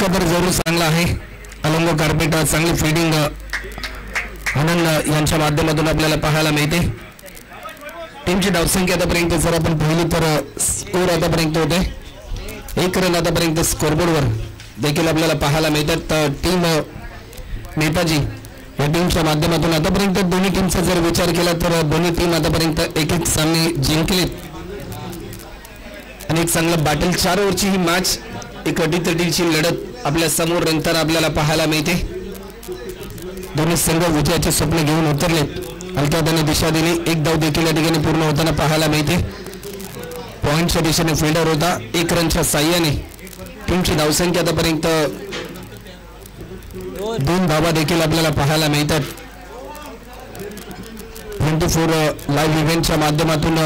फटका तर जरूर चांगला आहे. अलंग कार्पेट चांगली फिल्डिंग आनंद यांच्या माध्यमातून आपल्याला पाहायला मिळते. टीमची धावसंख्या आतापर्यंत जर आपण पाहिली तर स्कोर आतापर्यंत होते 1 रन आतापर्यंत स्कोरबोर्डवर देखील आपल्याला पाहायला मिळतात. टीम नेताजी या टीमच्या माध्यमातून आतापर्यंत दोन्ही टीमचा जर विचार केला तर दोन्ही टीम आतापर्यंत एक सामने जिंकलेत आणि एक चांगलं बॅटल 4 ओव्हरची ही मॅच एक अटीतटीची लढत आपल्या समोर रंगताना आपल्याला पाहायला मिळते. दोन्ही संघ विजयाचे स्वप्न घेऊन उतरलेत. हलक्या हाताने दिशा दिली. एक धाव देखील या ठिकाणी पूर्ण होताना पाहायला मिळते. पॉइंटच्या दिशेने फिल्डर होता. 1 रनच्या साह्याने टीमची धावसंख्या आतापर्यंत 2 धावा देखील आपल्याला पाहायला मिळतात. 24 लाईव्ह इव्हेंटच्या माध्यमातून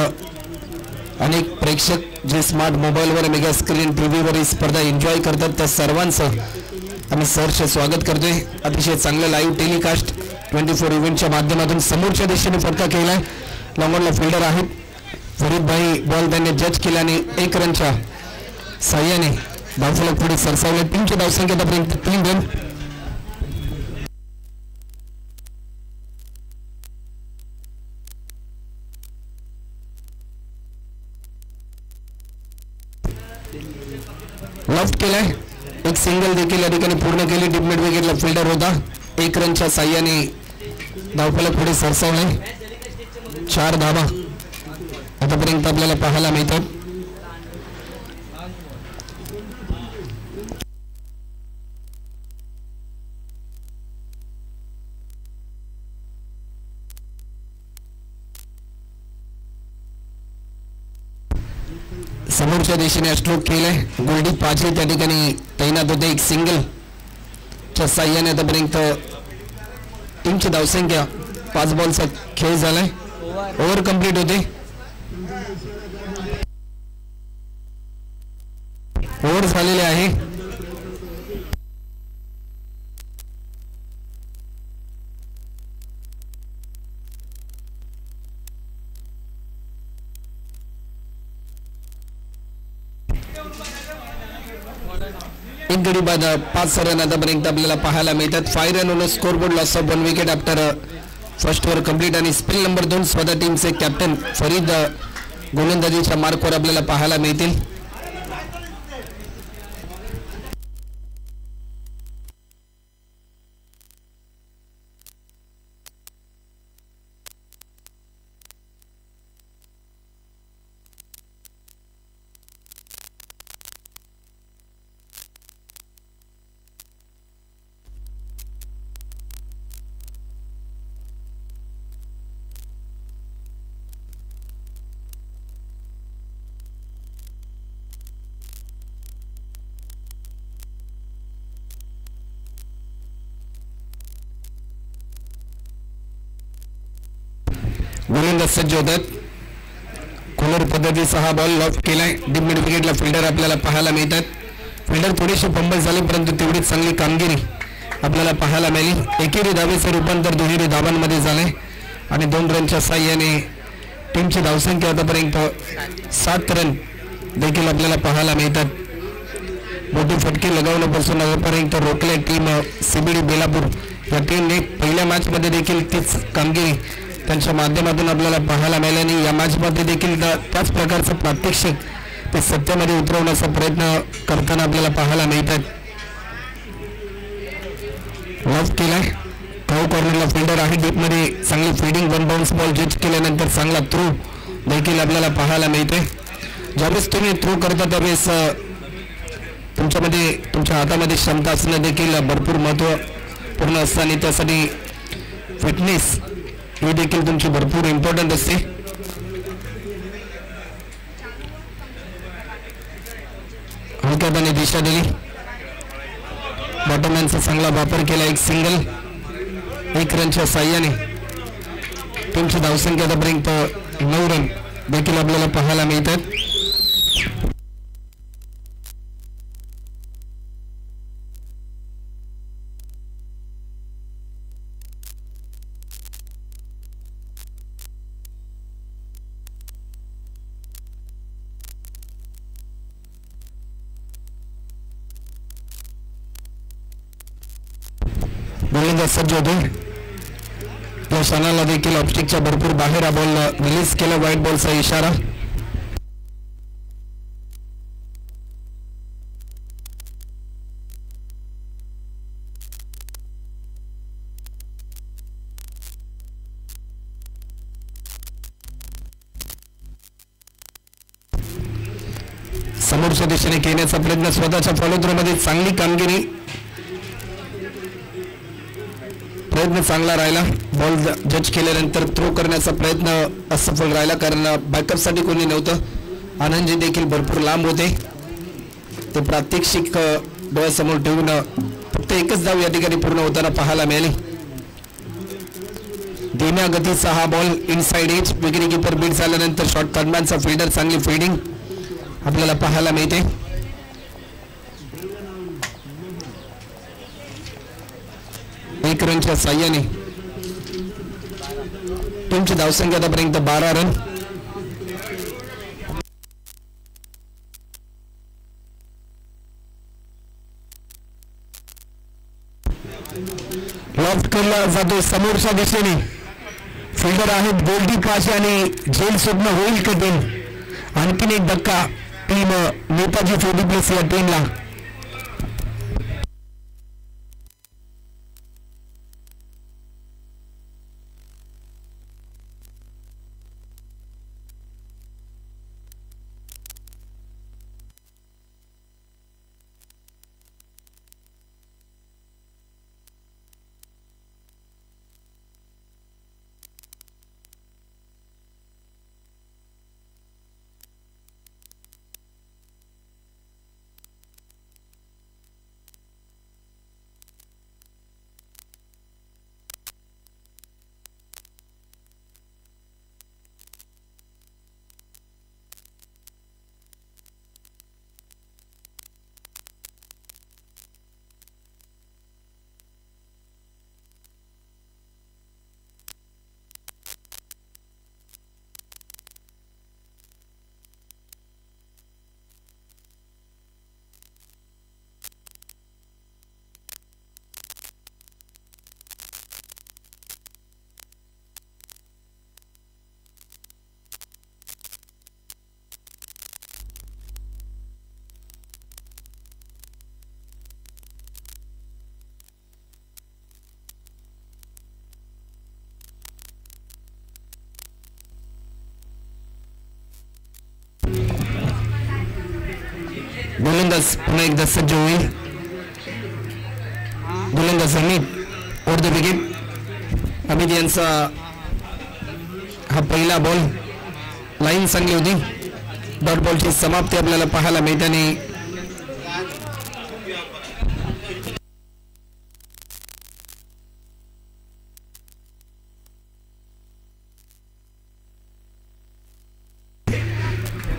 अनेक प्रेक्षक जे स्मार्ट मोबाईलवर मेगा स्क्रीन टीव्हीवर ही स्पर्धा एन्जॉय करतात त्या सर्वांचं आम्ही सहर्ष स्वागत करतोय. अतिशय चांगलं लाईव्ह टेलिकास्ट 24 इव्हेंटच्या माध्यमातून समोरच्या दिशेने फटका केलाय. लॉंगॉनला फिल्डर आहेत फरीदभाई. बॉल त्यांनी जज केल्याने 1 रनच्या साह्याने धावफलक पुढे सरसावले. टीमची धावसंख्या आतापर्यंत 3 रन. लॉफ्ट केलाय. एक सिंगल देखील या ठिकाणी पूर्ण केली. डीप मिड विकेटला फिल्डर होता. 1 रनच्या साह्याने धावफलक पुढे सरसावले. 4 धावा आतापर्यंत आपल्याला पाहायला मिळतात. समोरच्या दिशेने स्ट्रोक केलाय. गोल्डी पाचवी त्या ठिकाणी तैनात होते. एक सिंगल च्या साह्याने आतापर्यंत टीमची धावसंख्या 5 बॉलचा खेळ झालाय. ओव्हर कंप्लीट होते. ओव्हर झालेले आहे. एक गडी बाद 5 रन आतापर्यंत आपल्याला पाहायला मिळतात. 5 run on scoreboard. Loss of 1 wicket after first over complete. आणि स्पेल नंबर 2 स्वतः टीमचे कॅप्टन फरीद गोलंदाजीच्या मार्कवर आपल्याला पाहायला मिळतील. गोलंदाज सज्ज होतात. खोलर पद्धतीचा हा बॉल लॉफ्ट केलाय. डीप मिड विकेटला फिल्डर आपल्याला पाहायला मिळतात. फिल्डर थोडीशी फंबल झाले परंतु तेवढीच चांगली कामगिरी आपल्याला पाहायला मिळाली. एकेरी धावेचे रूपांतर दुहेरी धावांमध्ये झाले आणि 2 रनच्या साह्याने टीमची धावसंख्या आतापर्यंत 7 रन देखील आपल्याला पाहायला मिळतात. मोठी फटके लगावण्यापासून आतापर्यंत रोखले टीम सीबीडी बेलापूर या टीमने. पहिल्या मॅचमध्ये देखील तीच कामगिरी त्यांच्या माध्यमातून आपल्याला पाहायला मिळाल्याने या मॅचमध्ये देखील त्याच प्रकारचं प्रात्यक्षिक ते सत्यामध्ये उतरवण्याचा प्रयत्न करताना आपल्याला पाहायला मिळतात. लॉफ्ट केलाय. काऊ कॉर्नरला फिल्डर आहे. डीपमध्ये चांगली फिल्डिंग 1 बाउन्स बॉल जज केल्यानंतर चांगला थ्रो देखील आपल्याला पाहायला मिळते. ज्यावेळेस तुम्ही थ्रो करता त्यावेळेस तुमच्या हातामध्ये क्षमता असणं देखील भरपूर महत्त्वपूर्ण असतं आणि त्यासाठी फिटनेस ही देखील तुमची भरपूर इम्पॉर्टंट असते. हलक्याने दिशा दिली. बॉटमॅनचा चांगला वापर केला. एक सिंगल 1 रनच्या साह्याने टीमची धावसंख्या आतापर्यंत 9 रन देखील आपल्याला पाहायला मिळतात. गोलंदाज सज्ज होते. या क्षणाला देखील ऑप्स्टिकच्या भरपूर बाहेर हा बॉल रिलीज केला. व्हाईट बॉलचा इशारा. समोरच्या दिशेने खेळण्याचा प्रयत्न. स्वतःच्या फॉलो थ्रो मध्ये चांगली कामगिरी. प्रयत्न चांगला राहिला. बॉल जज केल्यानंतर थ्रो करण्याचा प्रयत्न असफल राहिला कारण बॅकअप साठी कोणी नव्हतं. आनंदजी देखील भरपूर लांब होते. ते प्रात्यक्षिक डोळ्यासमोर ठेवून फक्त एकच धाव या ठिकाणी पूर्ण होताना पाहायला मिळाली. धीम्या गतीचा हा ball inside edge. Wicket keeper beat झाल्यानंतर शॉर्ट कॉर्नरचा फिल्डर चांगली फिल्डिंग आपल्याला पाहायला मिळते. एक रनच्या साह्याने टीमची धावसंख्या आतापर्यंत 12 रन. लॉफ्ट केला जातो समोरच्या दिशेने. फिल्डर आहेत गोल्डी पाश आणि झेल सुद्धा होईल कठीण. आणखीन एक धक्का टीम नेताजी फोर्टीप्लस या टीमला. गोलंदाज पुन्हा एकदा सज्ज होईल. गोलंदाज Amit over the wicket. Amit यांचा हा पहिला बॉल. लाईन चांगली होती. डॉट बॉलची समाप्ती आपल्याला पाहायला मिळते आणि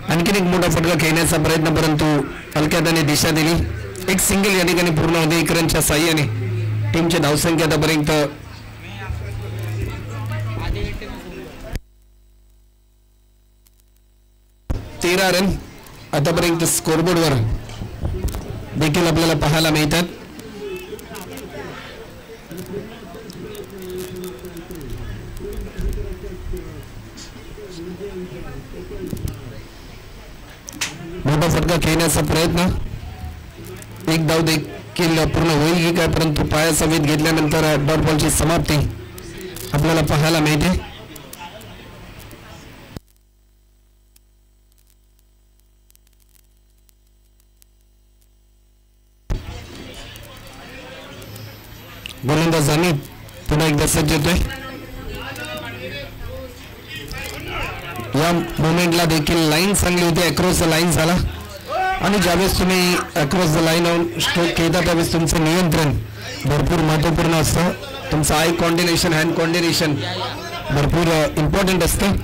आणखीन एक मोठा फटका खेळण्याचा प्रयत्न परंतु हलक्याने दिशा दिली. एक सिंगल या ठिकाणी पूर्ण होते 1 रनच्या साह्याने. टीमची धावसंख्या आतापर्यंत 13 रन आतापर्यंत स्कोरबोर्डवर देखील आपल्याला पाहायला मिळतात. मोठा फटका खेळण्याचा प्रयत्न. एक धाव देखील पूर्ण होईल की काय परंतु पायाचा वेध घेतल्यानंतर डॉट बॉलची समाप्ती आपल्याला पाहायला मिळते. गोलंदाज अमित पुन्हा एकदा सज्ज होतोय. या मोमेंटला देखील लाईन चांगली होती. अक्रॉस द लाईन झाला आणि ज्यावेळेस तुम्ही अक्रॉस द लाईन स्ट्रोक खेळता त्यावेळेस तुमचं नियंत्रण भरपूर महत्त्वपूर्ण असतं. तुमचं आय कॉर्डिनेशन हँड कॉर्डिनेशन भरपूर इम्पॉर्टंट असतं.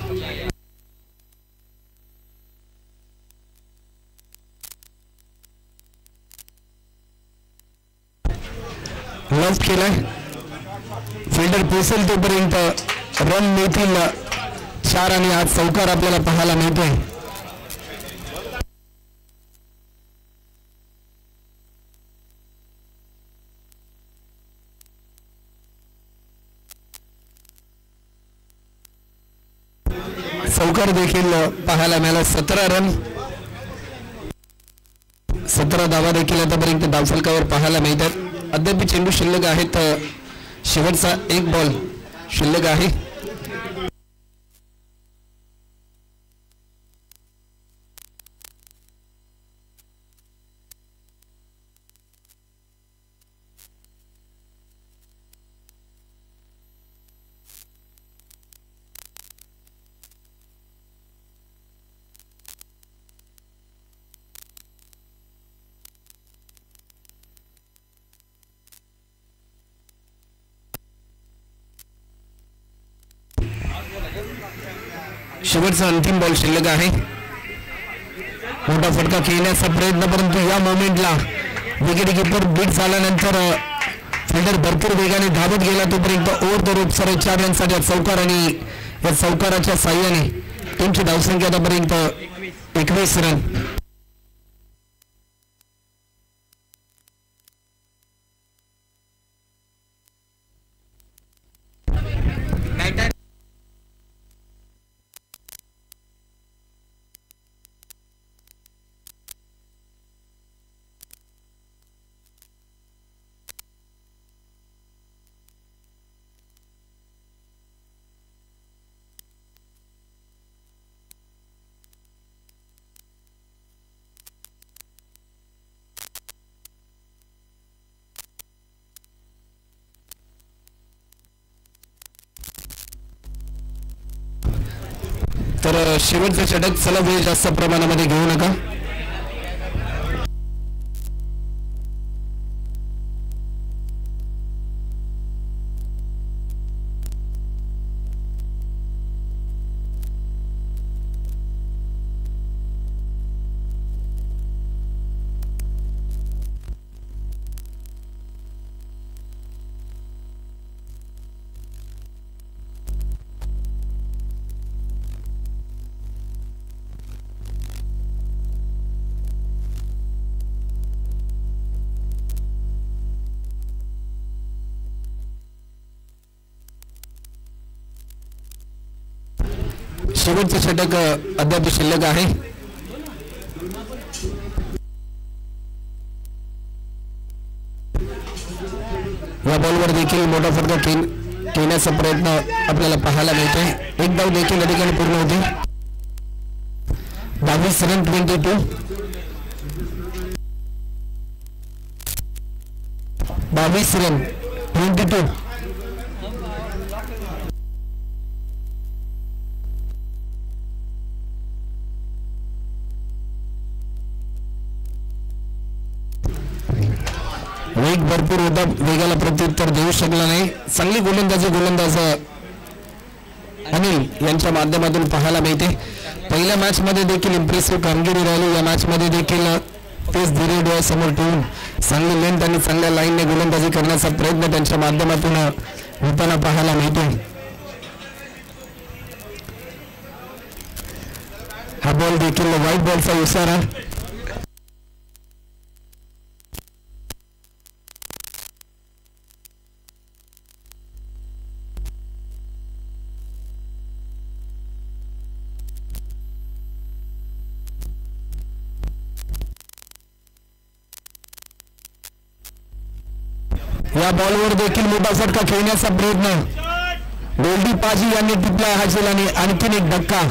लॉफ्ट केलाय. फिल्डर पोहोचेल तोपर्यंत रन मिळतील 4 आणि आज चौकार आपल्याला पाहायला मिळतोय. चौकार देखील पाहायला मिळाला. 17 रन 17 धावा देखील आतापर्यंत धावफलकावर पाहायला मिळतात. अद्याप चेंडू शिल्लक आहेत. शेवटचा एक बॉल शिल्लक आहे. शेवटचा अंतिम बॉल शिल्लक आहे. मोठा फटका खेळण्याचा प्रयत्न, परंतु या मोमेंटला विकेट कीपर बीट झाल्यानंतर फिल्डर भरपूर वेगाने धावत गेला. तोपर्यंत ओव्हर द रोप सर्व 4 रनसाठी चौकार आणि या चौकाराच्या साह्याने टीमची धावसंख्या आतापर्यंत 21 रन. तर शेवटचं षटक चला वेळ जास्त प्रमाणामध्ये घेऊ नका. शेवटचं षटक अद्याप शिल्लक आहे. या बॉलवर देखील मोठा फटका खेळण्याचा प्रयत्न आपल्याला पाहायला मिळतोय. एक धाव देखील या ठिकाणी पूर्ण होते. 22 रन 22 22 रन 22. वेग भरपूर होता, वेगाला प्रत्युत्तर देऊ शकला नाही. चांगली गोलंदाज अनिल यांच्या माध्यमातून पाहायला मिळते. पहिल्या मॅच मध्ये देखील इम्प्रेसिव्ह कामगिरी राहिली. या मॅच मध्ये देखील तेच धीरे डोळ्यासमोर ठेवून चांगली लेंथ आणि चांगल्या लाईनने गोलंदाजी करण्याचा प्रयत्न त्यांच्या माध्यमातून होताना पाहायला मिळतो. हा बॉल देखील व्हाईट बॉलचा इशारा. या बॉलवर देखील मोठा फटका खेळण्याचा प्रयत्न. गोल्डी पाजी यांनी टिपला हासिल आणि आणखीन एक धक्का.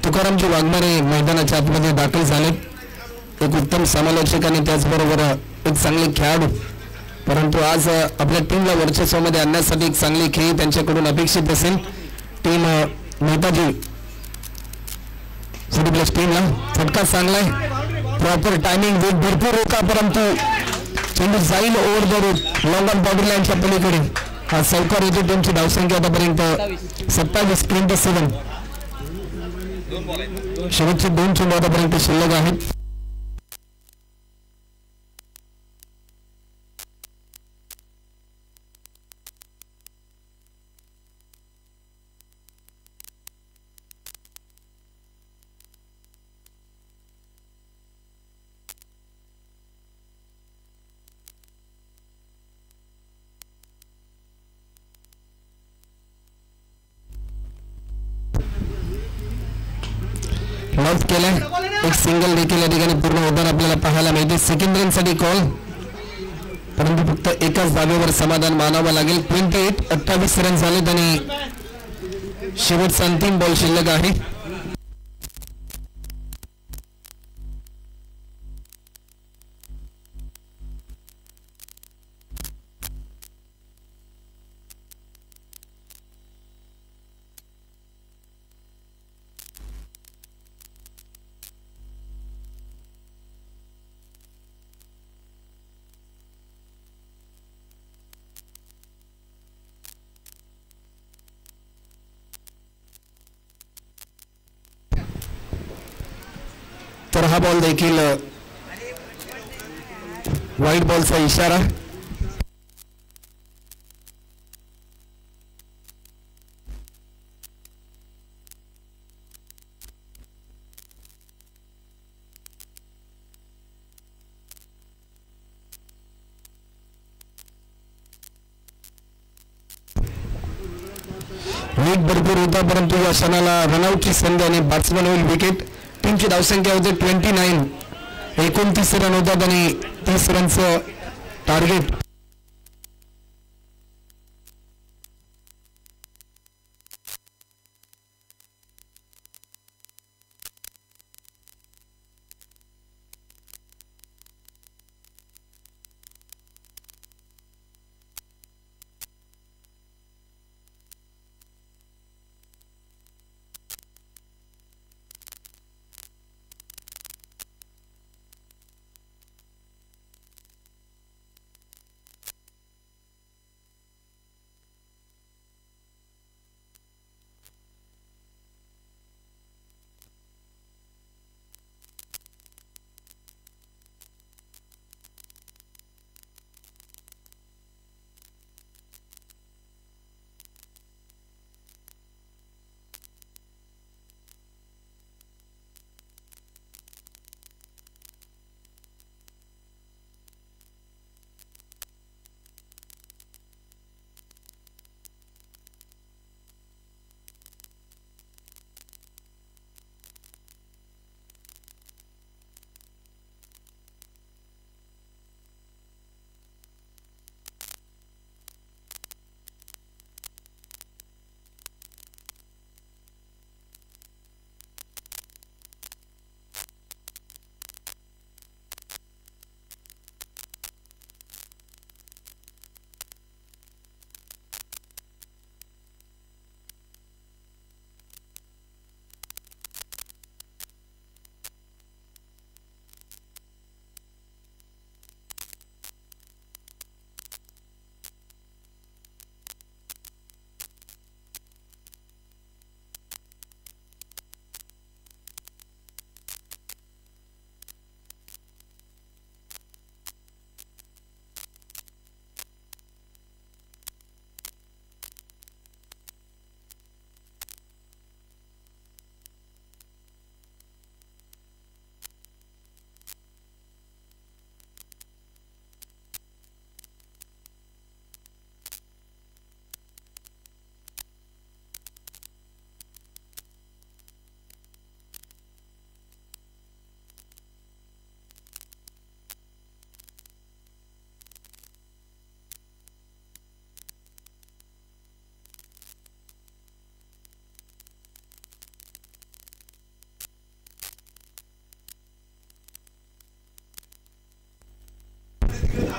तुकारामजी वाघमारे मैदानाच्या आतमध्ये दाखल झाले. एक उत्तम समालोचक आणि त्याचबरोबर एक चांगले खेळाडू, परंतु आज आपल्या टीमला वर्चस्वामध्ये आणण्यासाठी एक चांगली खेळी त्यांच्याकडून अपेक्षित असेल. टीम नेताजी टीमला फटका चांगला आहे. प्रॉपर टायमिंग वेग भरपूर होता, परंतु चेंडू जाईल over the route long on border लाईनच्या पलीकडे. हा चौकार होतो. त्यांची धावसंख्या आतापर्यंत 27-7. शेवटचे 2 चेंडू आतापर्यंत शिल्लक आहेत. लॉफ केलाय. एक सिंगल देखील या ठिकाणी पूर्ण होताना आपल्याला पाहायला मिळते. सेकंड रनसाठी कॉल, परंतु फक्त एकाच धावेवर समाधान मानावं लागेल. 28 रन झालेत आणि शेवटचा अंतिम बॉल शिल्लक आहे. तर हा बॉल देखील व्हाईट बॉलचा इशारा. वेग भरपूर होता, परंतु या क्षणाला रनआउटची संधी आणि बॅट्समन होईल विकेट. टीमची धावसंख्या होते 29. 29 रन होतात आणि 30 रनचं टार्गेट.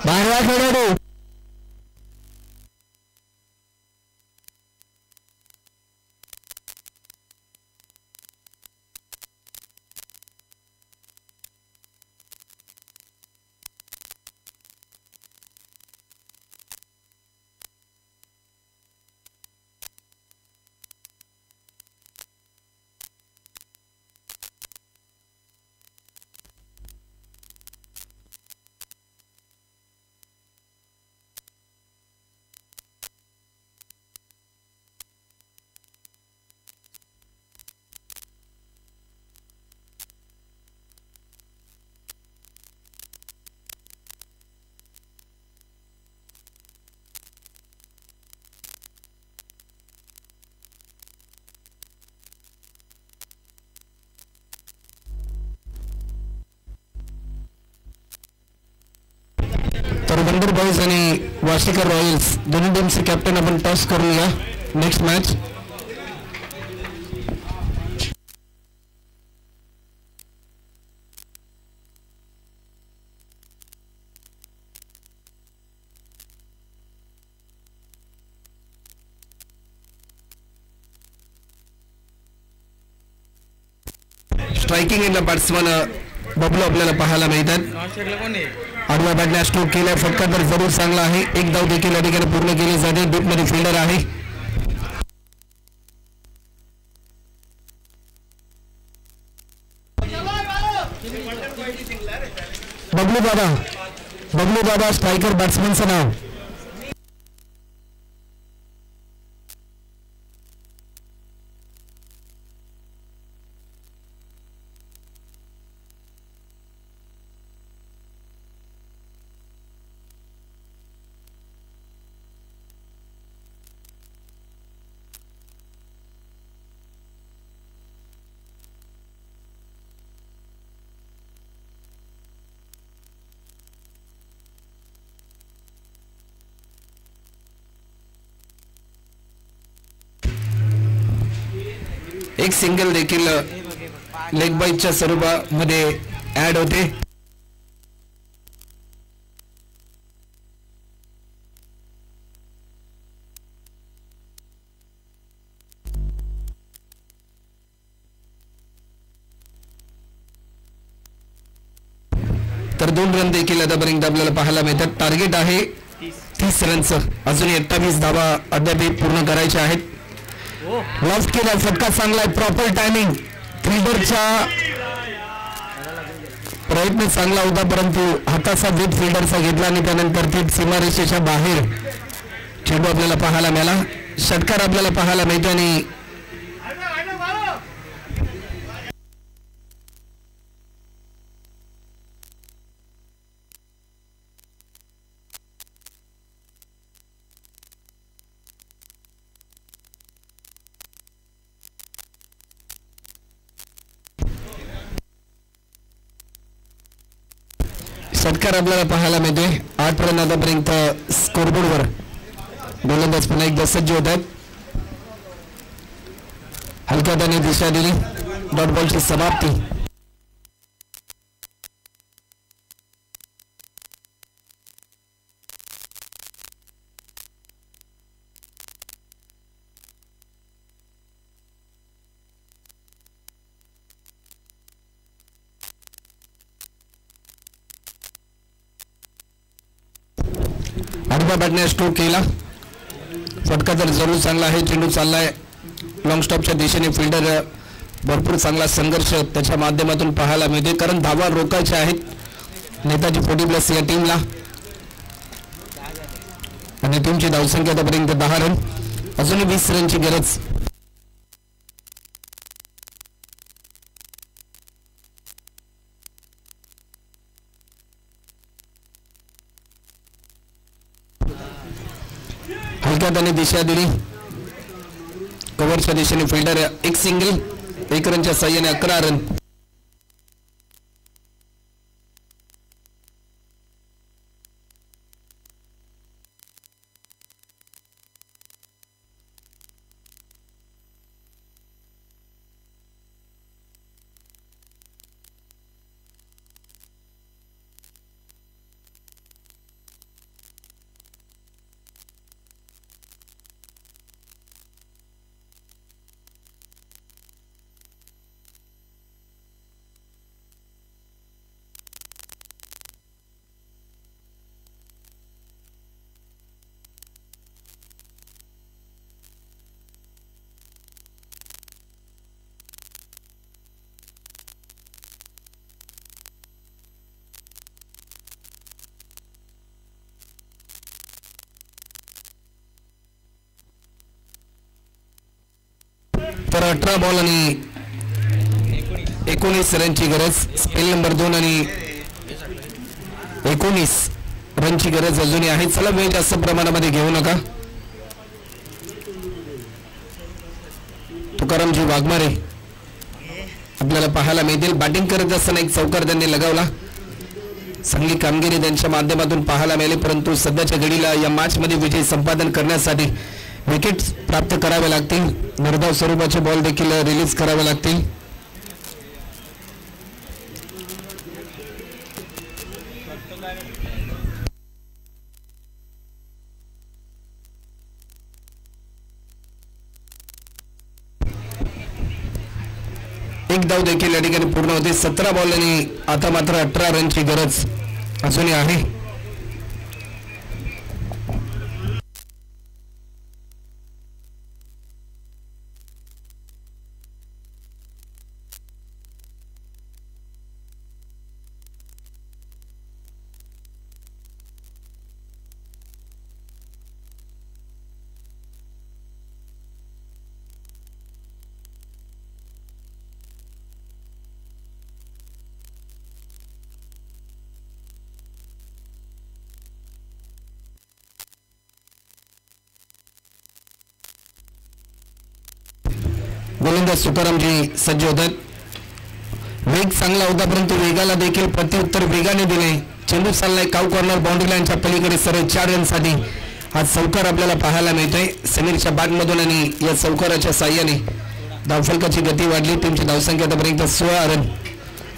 बाहेरवा खेळाडू वाशीकर रॉयल्स दोन्ही टीमचे कॅप्टन आपण टॉस करूया नेक्स्ट मॅच. स्ट्रायकिंग एंडला बॅट्समन बबलू आपल्याला पाहायला मिळतात. आडवा बॅटने स्ट्रोक केलाय, फटका तर जरूर चांगला आहे. एक धाव देखील या ठिकाणी पूर्ण केली जाते. डीप मध्ये फिल्डर आहे बबलू दादा स्ट्रायकर बॅट्समनचं नाव. एक सिंगल देखील लेग बाईटच्या स्वरूपामध्ये ऍड होते. तर 2 रन देखील आतापर्यंत आपल्याला पाहायला मिळतात. टार्गेट आहे 30 रनचं. अजून 28 धावा अद्याप पूर्ण करायच्या आहेत. लॉफ्ट केला, फटका चांगला आहे. प्रॉपर टायमिंग, फिल्डरचा प्रयत्न चांगला होता परंतु हाताचा वेध फिल्डरचा घेतला आणि त्यानंतर ती सीमारेषेच्या बाहेर चेंडू आपल्याला पाहायला मिळाला. षटकार आपल्याला पाहायला मिळतो आणि षटकार आपल्याला पाहायला मिळतोय. 8 रन आतापर्यंत स्कोरबोर्डवर. गोलंदाज पुन्हा एकदा सज्ज होत आहेत. हलक्या त्याने दिशा दिली. डॉट बॉलची समाप्ती. आडव्या बॅटने स्ट्रोक केला. फटका तर जरूर चांगला आहे. चेंडू चाललाय लॉंग स्टॉपच्या दिशेने. फिल्डर भरपूर चांगला संघर्ष त्याच्या माध्यमातून पाहायला मिळते कारण धावा रोखायच्या आहेत नेताजी 40+ या टीमला आणि टीमची धावसंख्या आतापर्यंत 10 रन. अजूनही 20 रनची गरज. हलक्या त्याने दिशा दिली. कव्हरच्या दिशेने फिल्डर. एक सिंगल. 1 रनच्या साह्याने 11 रन. तर 18 बॉल आणि 19 रनची गरज. स्पेल नंबर 2 आणि 19 रनची गरज अजूनही आहे. चला वेळ जास्त प्रमाणामध्ये घेऊ नका. तुकारामजी वाघमारे आपल्याला पाहायला मिळतील. बॅटिंग करत असताना एक चौकार त्यांनी लगावला. चांगली कामगिरी त्यांच्या माध्यमातून पाहायला मिळाली, परंतु सध्याच्या घडीला या मॅचमध्ये विजय संपादन करण्यासाठी विकेट प्राप्त करावे लागतील. निर्धाव स्वरूपाचे बॉल देखील रिलीज करावे लागतील. एक धाव देखील या ठिकाणी पूर्ण होते. 17 बॉल आणि आता मात्र 18 रनची गरज अजूनही आहे. गोलंदाज सुकारामजी सज्ज होतात. वेग चांगला होता, परंतु वेगाला देखील प्रत्युत्तर वेगाने दिले. चेंडू चाललाय काव कॉर्नर बाउंड्री लाईनच्या पलीकडे सरळ 4 रनसाठी हा चौकार आपल्याला पाहायला मिळतोय समीरच्या बॅटमधून आणि या चौकाराच्या साह्याने धावफलकाची गती वाढली. टीमची धावसंख्या आतापर्यंत 16 रन,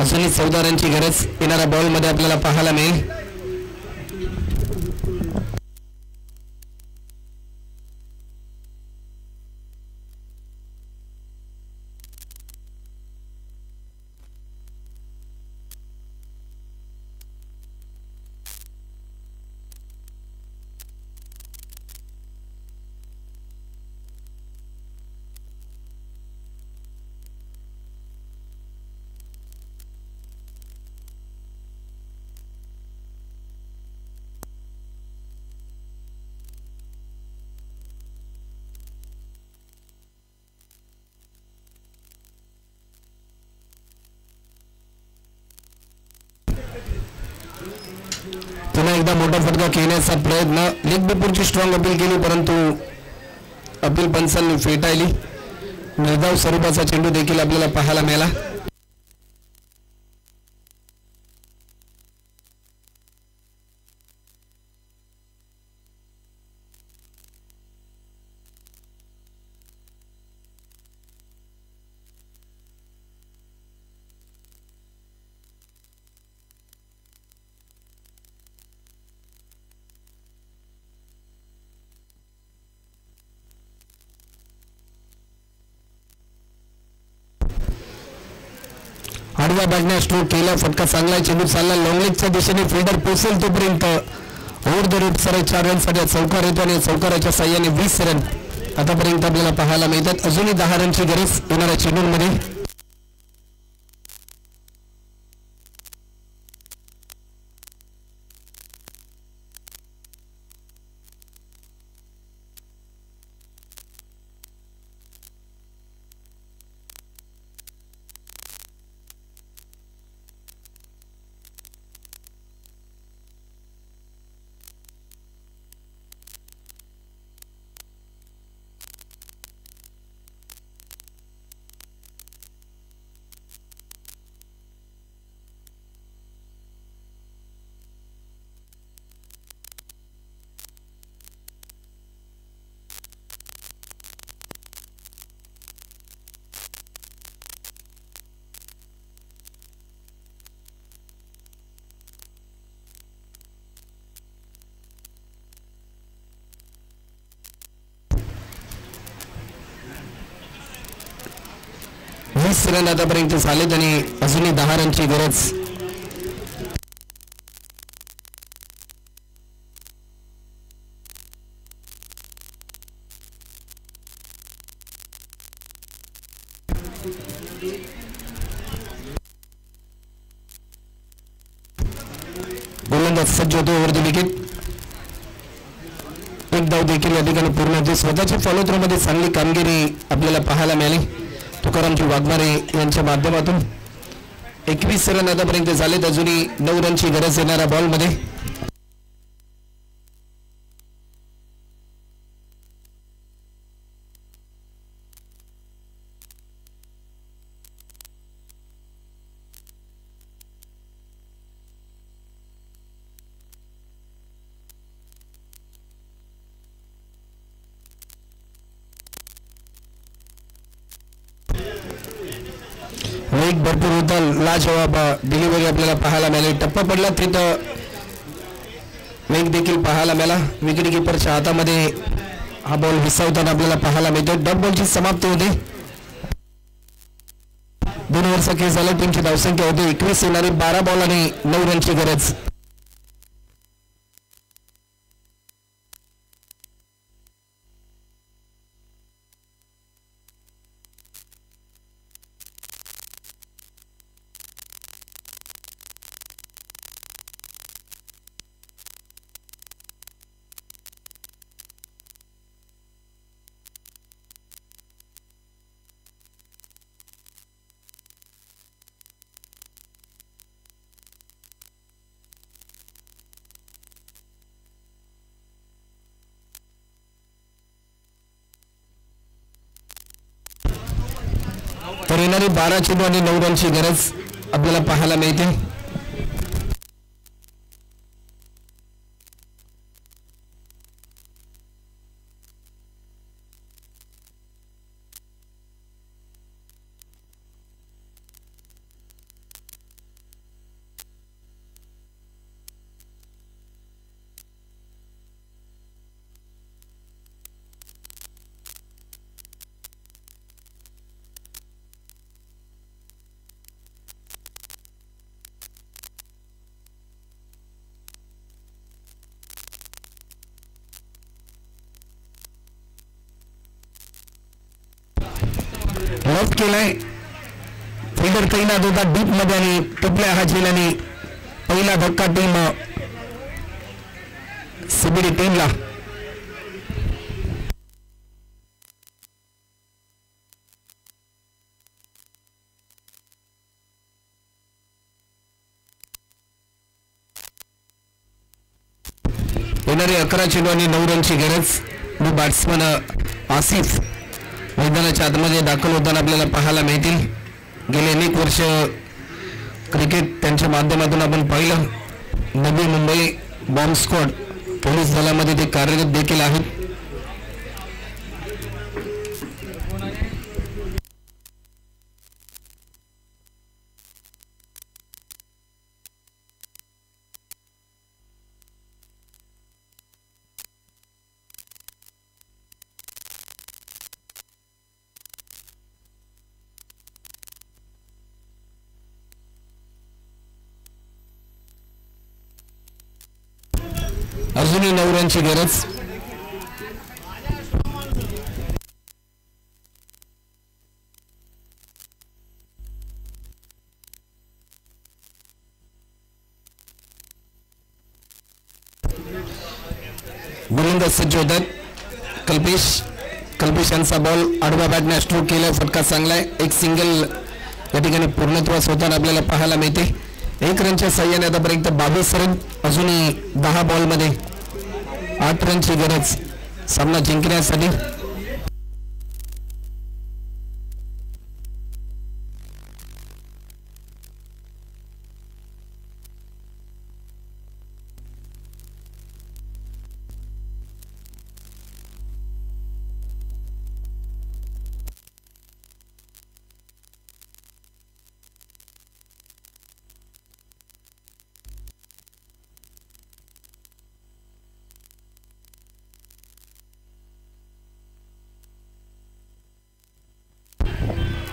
अजूनही 14 रनची गरज येणाऱ्या बॉलमध्ये आपल्याला पाहायला मिळेल. पुन्हा एकदा मोठा फटका खेळण्याचा प्रयत्न. लेग बिपूरची स्ट्रॉंग अपील केली, परंतु अपील पंचांनी फेटाळली. निर्धाव स्वरूपाचा चेंडू देखील आपल्याला पाहायला मिळाला. आडव्या बाजूने स्ट्रोक केला, फटका चांगला, चेंडू चालला लॉंगलेगच्या दिशेने, फिल्डर पोहोचेल तोपर्यंत ओव्हर द रूट सरळ 4 रनसाठी चौकार येतो आणि चौकाराच्या साह्याने 20 रन आतापर्यंत आपल्याला पाहायला मिळतात. अजूनही 10 रनची गरज येणाऱ्या चेंडूंमध्ये. रन आतापर्यंत झालेत आणि अजूनही 10 रनची गरज. गोलंदाज सज्ज होतो वरती विकेट. एक धाव देखील या ठिकाणी पूर्ण होते. स्वतःच्या फॉलो थ्रो मध्ये चांगली कामगिरी आपल्याला पाहायला मिळाली तुकारामजी वाघमारे यांच्या माध्यमातून. 21 रन आतापर्यंत झालेत, अजूनही 9 रनची गरज येणाऱ्या बॉलमध्ये. वेग भरपूर होता, लाजवाब डिलिव्हरी आपल्याला पाहायला मिळाली. टप्पा पडला तिथं वेग देखील पाहायला मिळाला. विकेट किपरच्या हातामध्ये हा बॉल विसावताना आपल्याला पाहायला मिळतो. डॉट बॉलची समाप्ती होते. 2 ओव्हरचा खेळ झाला. टीमची धावसंख्या होती 21 येणारी 12 बॉल आणि 9 रनची गरज. तर येणारी 12 चेंडू आणि 9 रनची गरज आपल्याला पाहायला मिळते. लॉफ्ट केलाय. फिल्डर तैनात होता डीप मध्ये आणि टपल्या हा झेलाने पहिला धक्का टीम सीबीडी टीमला. येणारे 11 चेंडू आणि 9 रनची गरज. बॅट्समन आसिफ मैदानाच्या आतमध्ये दाखल होताना आपल्याला पाहायला मिळतील. गेले अनेक वर्ष क्रिकेट त्यांच्या माध्यमातून आपण पाहिलं. Navi Mumbai bomb squad police दलामध्ये ते कार्यरत देखील आहेत. अजूनही 9 रनची गरज. गोलंदाज सज्ज होतात. कल्पेश यांचा बॉल आडव्या बॅटने स्ट्रोक केलाय. फटका चांगलाय. एक सिंगल या ठिकाणी पूर्णत्वास होताना आपल्याला पाहायला मिळते. 1 रनच्या साह्याने आतापर्यंत 22 रन. अजूनही 10 बॉलमध्ये 8 रनची गरज सामना जिंकण्यासाठी.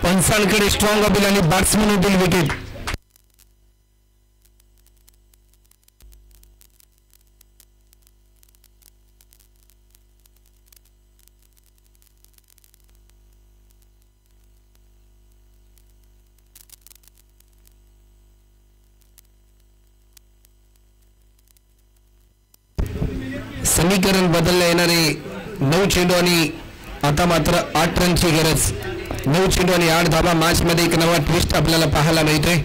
पंचांकडे स्ट्रॉंग अपील आणि बॅट्समन होतील विकेट. समीकरण बदलला. येणारे 9 चेंडू आणि आता मात्र 8 रनची गरज. 9 चेंडू आणि 8 धाबा. मॅच मध्ये एक नवा ट्विस्ट आपल्याला पाहायला मिळतोय.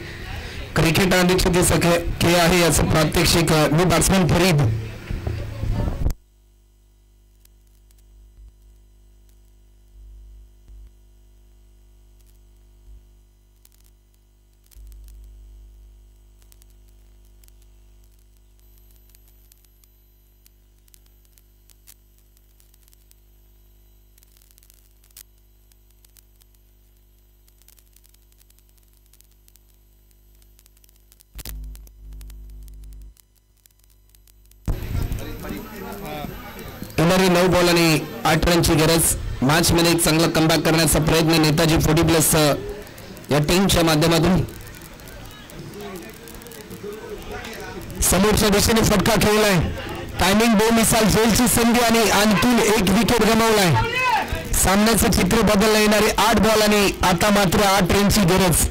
क्रिकेट अनिश्चितीचा खेळ आहे याचं प्रात्यक्षिक न्यू बॅट्समन फरीद. 9 बॉल आणि 8 रनची गरज. मॅच मध्ये एक चांगला कमबॅक करण्याचा प्रयत्न नेताजी 40+ या टीमच्या माध्यमातून. समोरच्या दिशेने फटका खेळलाय. टायमिंग 2 मिसाल झेलची संधी आणि आणखी 1 विकेट गमावलाय. सामन्याचं चित्र बदलला. येणारे 8 बॉल आणि आता मात्र 8 रनची गरज.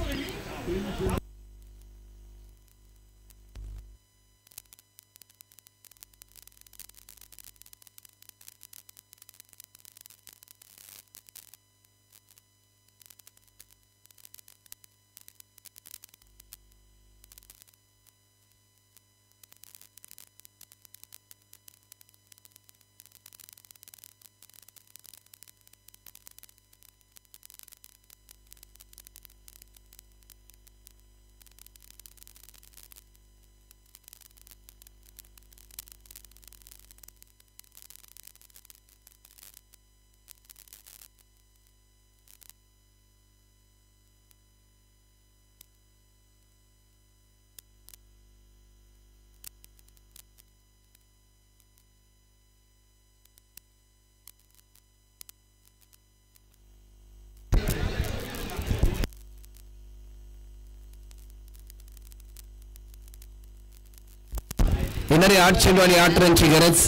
येणारे 8 चेंडू आणि 8 रनची गरज.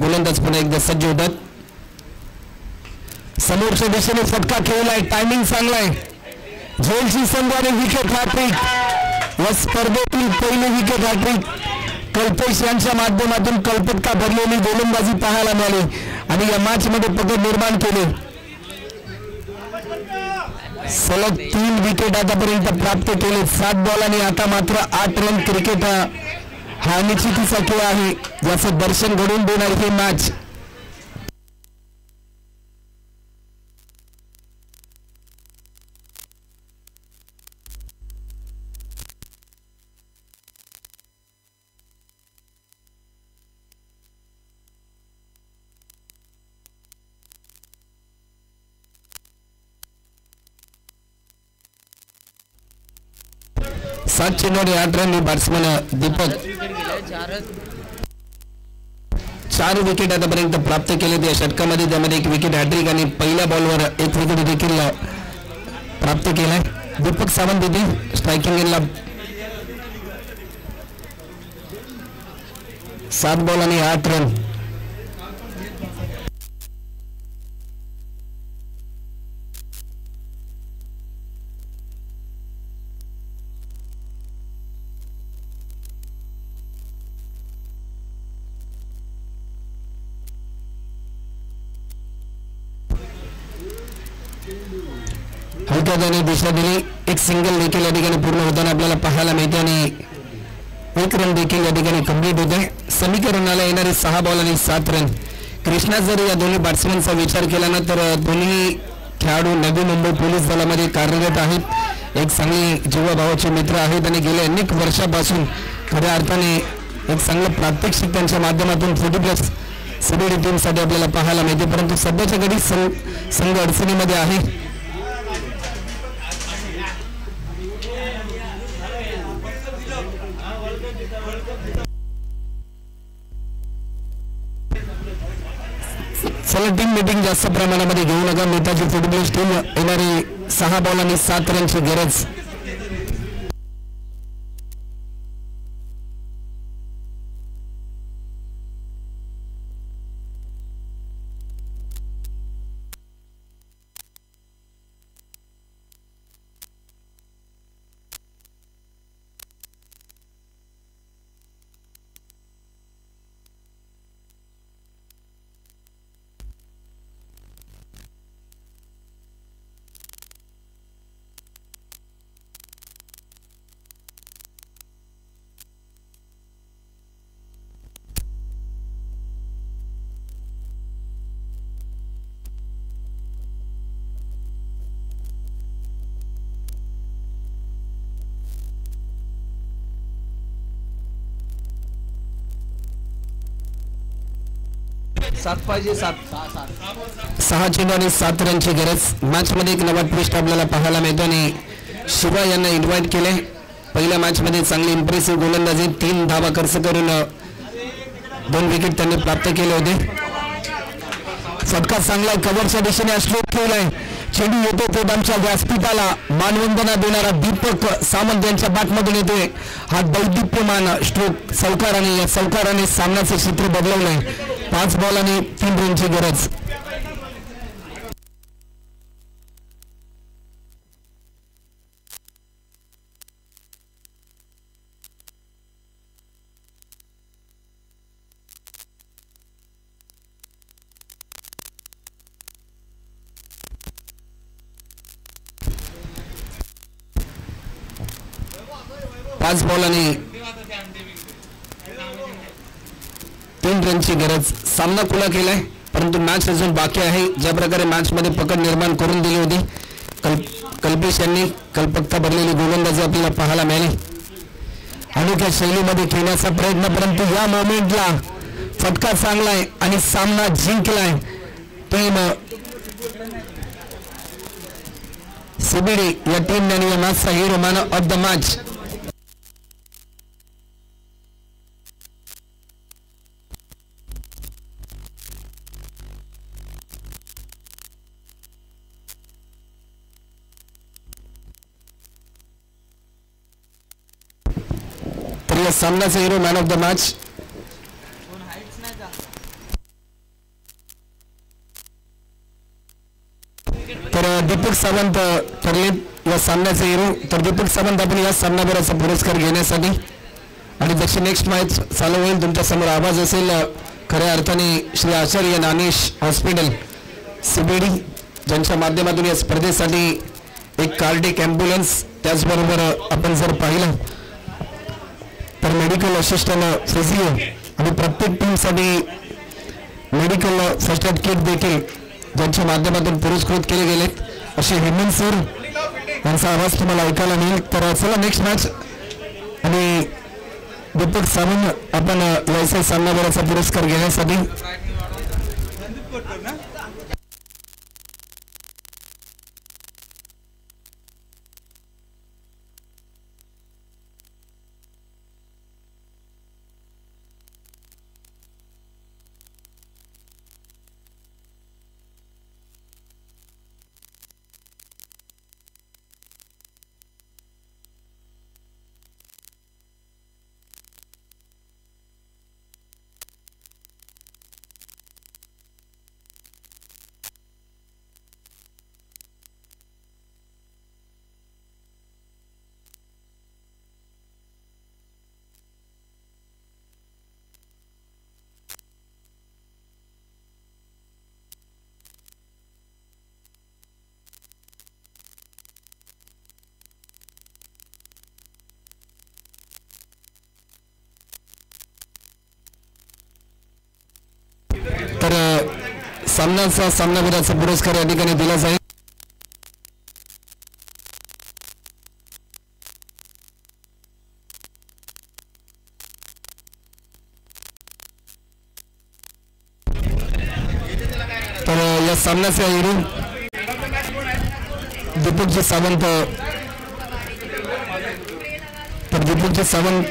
गोलंदाज पुन्हा एकदा सज्ज होतात. समोरच्या दिशेने फटका खेळलाय. टायमिंग चांगलाय. झेलची संधी आणि विकेट हॅट्रिक. या स्पर्धेतील पहिली विकेट हॅट्रिक कल्पेश यांच्या माध्यमातून कल्पकता भरलेली गोलंदाजी पाहायला मिळाली आणि या मॅच मध्ये पकड निर्माण केले. सलग 3 विकेट आतापर्यंत प्राप्त केले. 7 बॉल आणि आता मात्र 8 रन. क्रिकेट हा निश्चितीचा खेळ आहे ज्याचं दर्शन घडवून देणार ही मॅच. सात चेंडू आणि 8 रन. बॅट्समन दीपक 4 विकेट आतापर्यंत प्राप्त केले. त्या षटकामध्ये त्यामध्ये 1 विकेट हॅट्रिक आणि पहिल्या बॉलवर 1 विकेट देखील प्राप्त केलाय. दीपक सावंत येथे स्ट्रायकिंग एंडला 7 बॉल आणि 8 रन. हलक्या त्याने दिशा दिली. 1 सिंगल देखील या ठिकाणी पूर्ण होताना आपल्याला पाहायला मिळते आणि 1 रन देखील या ठिकाणी कंप्लीट होते. समीकरणाला येणारे 6 बॉल आणि 7 रन. कृष्णा जर या दोन्ही बॅट्समनचा विचार केला ना तर दोन्ही खेळाडू नवी मुंबई पोलीस दलामध्ये कार्यरत आहेत. एक चांगले जीवाभावाचे मित्र आहेत आणि गेल्या अनेक वर्षापासून खऱ्या अर्थाने एक चांगलं प्रात्यक्षिक त्यांच्या माध्यमातून 40+ सीबीडी टीमसाठी आपल्याला पाहायला मिळते. परंतु सध्याच्या घडी संघ अडचणीमध्ये आहे. चला टीम मीटिंग जास्त प्रमाणामध्ये घेऊ नका. नेताजी 40+ टीम येणारी 6 बॉल आणि 7 रनची गरज. सहा चेंडू आणि 7 रनची गरज. मॅच मध्ये एक नवा ट्विस्ट आपल्याला पाहायला मिळतो आणि शिवा यांना इन्व्हाइट केले. पहिल्या मॅच मध्ये चांगली इम्प्रेसिव्ह गोलंदाजी 3 धावा खर्च करून 2 विकेट त्यांनी प्राप्त केले होते. फटका चांगला कव्हरच्या दिशेने स्ट्रोक केलाय. चेंडू येतो तो आमच्या व्यासपीठाला मानवंदना देणारा दीपक सामंत यांच्या बॅटमधून येतोय. हा दैदिप्यमान स्ट्रोक सौकाराने, या सौकाराने सामन्याचे चित्र बदलवलंय. 5 बॉल आणि 3 रनची गरज. पाच बॉल आणि 3 रनची गरज. सामना खुला केलाय परंतु मॅच अजून बाकी आहे. ज्या प्रकारे मॅच मध्ये पकड निर्माण करून दिली होती कल्पेश यांनी, कल्पकता भरलेली गोलंदाजी आपल्याला पाहायला मिळाली. अनोख्या शैलीमध्ये खेळण्याचा प्रयत्न, परंतु या मोमेंटला फटका चांगला आहे आणि सामना जिंकलाय टीम सीबीडी. या टीमने या मॅचचा hero man of the match सामनाचा hero man of the match. तर दीपक सावंत ठरले या सामन्याचे हिरो. तर दीपक सावंत आपण या सामनाभराचा पुरस्कार घेण्यासाठी आणि जशी नेक्स्ट मॅच चालू होईल तुमच्या समोर आवाज असेल खऱ्या अर्थाने श्री आचार्य नानेश हॉस्पिटल सीबीडी ज्यांच्या माध्यमातून या स्पर्धेसाठी एक कार्डिक ॲम्ब्युलन्स, त्याचबरोबर आपण जर पाहिलं तर मेडिकल असिस्टंट, फिजिओ आणि प्रत्येक टीमसाठी मेडिकल फर्स्ट एड किट देखील ज्यांच्या माध्यमातून पुरस्कृत केले गेलेत असे हेमंत सर यांचा आवाज तुम्हाला ऐकायला मिळेल. तर चला नेक्स्ट मॅच आणि दीपक सावंत आपण याचा सामनाभराचा पुरस्कार घेण्यासाठी तर सामनावीराचा पुरस्कार या ठिकाणी दिला जाईल. तर या सामन्याचा हिरो दीपकजी सावंत. तर दीपकजी सावंत